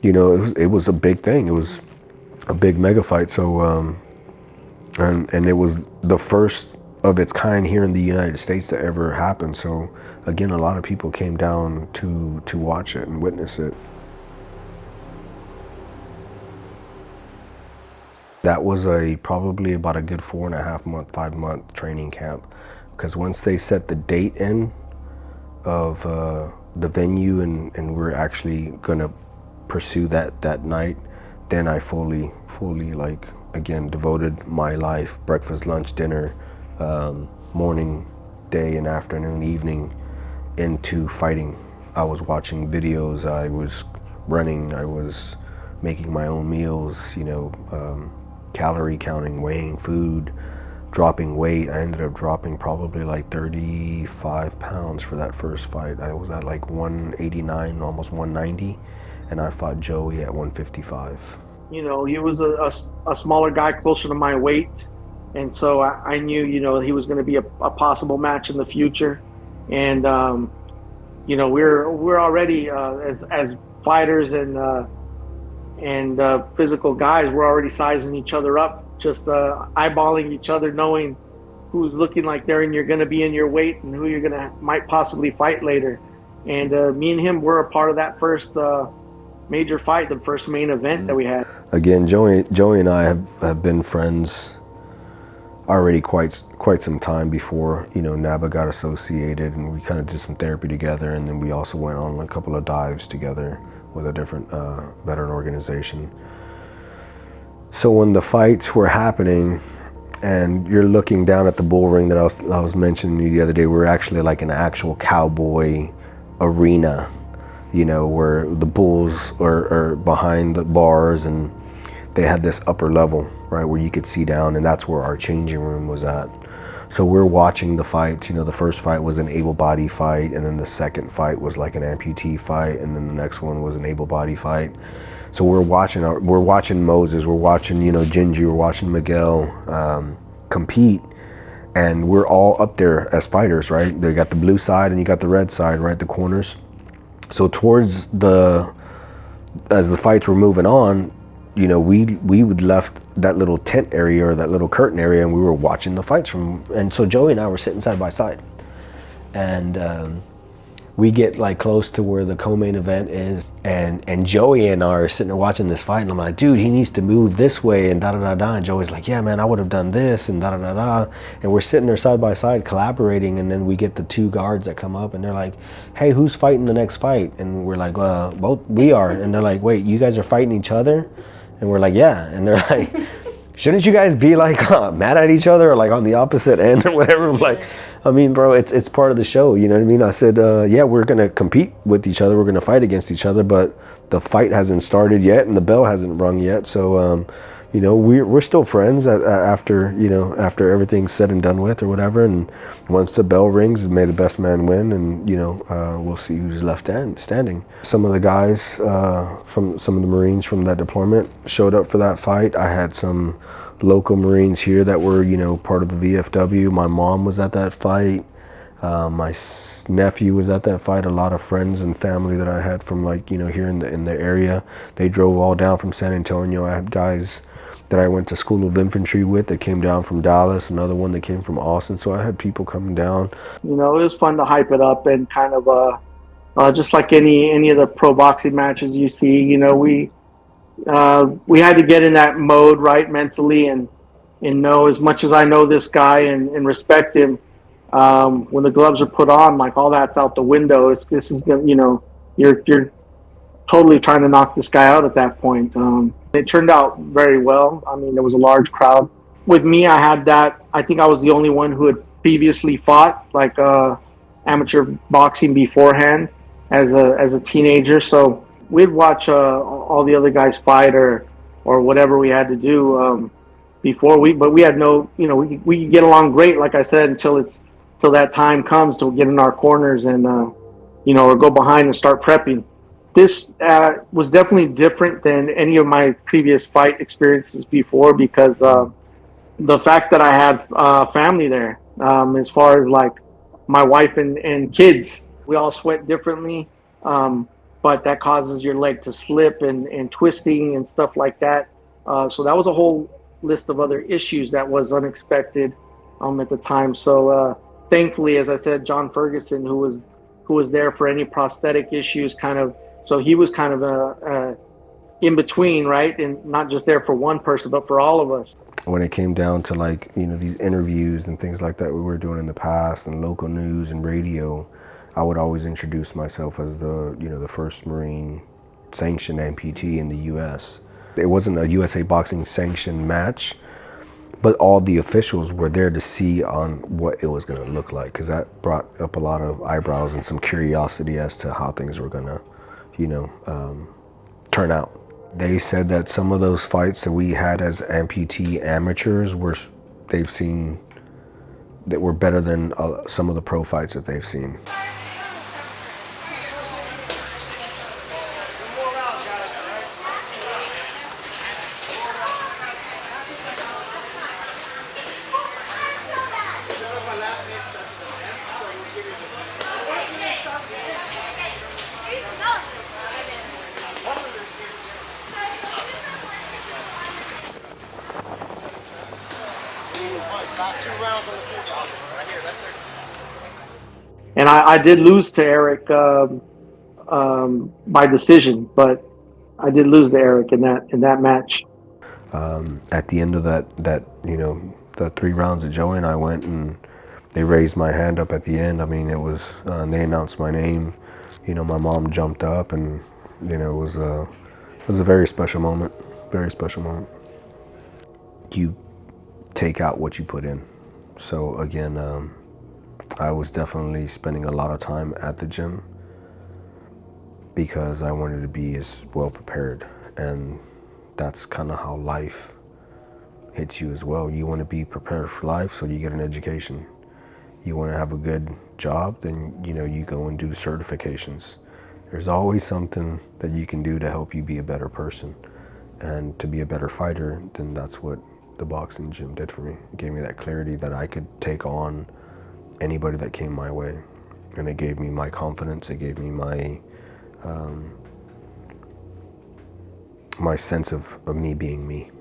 it was a big thing. It was a big mega fight. So and it was the first of its kind here in the United States to ever happen. So again, a lot of people came down to watch it and witness it. That was probably about a good 4.5 month, 5 month training camp, because once they set the date in of the venue and we're actually gonna pursue that night, then I fully like, again, devoted my life, breakfast, lunch, dinner, morning, day and afternoon, evening, into fighting. I was watching videos, I was running, I was making my own meals, calorie counting, weighing food, dropping weight. I ended up dropping probably like 35 pounds for that first fight. I was at like 189, almost 190, and I fought Joey at 155. He was a smaller guy, closer to my weight, and so I knew, he was going to be a possible match in the future. And we're already as fighters and physical guys, we're already sizing each other up, just eyeballing each other, knowing who's looking like you're going to be in your weight and who might possibly fight later. And me and him were a part of that first major fight, the first main event that we had. Again, Joey and I have been friends already quite some time before NABA got associated, and we kind of did some therapy together, and then we also went on a couple of dives together with a different veteran organization. So when the fights were happening and you're looking down at the bull ring that I was mentioning the other day, we're actually like an actual cowboy arena, where the bulls are behind the bars, and they had this upper level, right, where you could see down, and that's where our changing room was at. So we're watching the fights. The first fight was an able-body fight, and then the second fight was like an amputee fight, and then the next one was an able-body fight. So we're watching Moses, we're watching Gingy, we're watching Miguel compete, and we're all up there as fighters, right? They got the blue side and you got the red side, right, the corners. So as the fights were moving on, we would left that little tent area or that little curtain area, and we were watching the fights and so Joey and I were sitting side by side, and we get like close to where the co-main event is, and Joey and I are sitting there watching this fight, and I'm like, dude, he needs to move this way and da-da-da-da, and Joey's like, yeah, man, I would have done this and da-da-da-da, and we're sitting there side by side collaborating, and then we get the two guards that come up, and they're like, hey, who's fighting the next fight? And we're like, both we are. And they're like, wait, you guys are fighting each other? And we're like, yeah. And they're like, shouldn't you guys be like mad at each other or like on the opposite end or whatever? I'm like, I mean, bro, it's part of the show, you know what I mean? I said, yeah, we're gonna compete with each other, we're gonna fight against each other, but the fight hasn't started yet and the bell hasn't rung yet. So we're still friends after everything's said and done with or whatever. And once the bell rings, may the best man win, and we'll see who's left standing. Some of the guys from some of the Marines from that deployment showed up for that fight. I had some local Marines here that were part of the VFW. My mom was at that fight. My nephew was at that fight. A lot of friends and family that I had from here in the area, they drove all down from San Antonio. I had guys that I went to School of Infantry with that came down from Dallas, another one that came from Austin. So I had people coming down. It was fun to hype it up, and kind of just like any of the pro boxing matches you see, we had to get in that mode, right, mentally, and know, as much as I know this guy and respect him, when the gloves are put on, like, all that's out the window. This is you're totally trying to knock this guy out at that point. It turned out very well. I mean, there was a large crowd. With me, I had that. I think I was the only one who had previously fought like amateur boxing beforehand as a teenager. So we'd watch all the other guys fight or whatever we had to do before but we had no, we get along great, like I said, until that time comes to get in our corners and or go behind and start prepping. This was definitely different than any of my previous fight experiences before, because the fact that I had family there, as far as like my wife and kids, we all sweat differently. But but that causes your leg to slip and twisting and stuff like that. So that was a whole list of other issues that was unexpected at the time. So thankfully, as I said, John Ferguson, who was there for any prosthetic issues, kind of, so he was kind of a in between, right, and not just there for one person, but for all of us. When it came down to, like, you know, these interviews and things like that we were doing in the past, and local news and radio, I would always introduce myself as the, you know, the first Marine sanctioned amputee in the U.S. It wasn't a USA Boxing sanctioned match, but all the officials were there to see on what it was going to look like, because that brought up a lot of eyebrows and some curiosity as to how things were going to, you know, turn out. They said that some of those fights that we had as amputee amateurs they've seen that were better than some of the pro fights that they've seen. Last 2 rounds on the floor. And I did lose to Eric by decision, but I did lose to Eric in that match. At the end of that you know, the 3 rounds that Joey and I went, and they raised my hand up at the end. I mean, it was they announced my name. You know, my mom jumped up, and you know, it was a very special moment. Very special moment. You take out what you put in. So again, I was definitely spending a lot of time at the gym because I wanted to be as well prepared, and that's kind of how life hits you as well. You want to be prepared for life, so you get an education. You want to have a good job, then you know, you go and do certifications. There's always something that you can do to help you be a better person and to be a better fighter. Then that's what the boxing gym did for me. It gave me that clarity that I could take on anybody that came my way, and it gave me my confidence. It gave me my sense of me being me.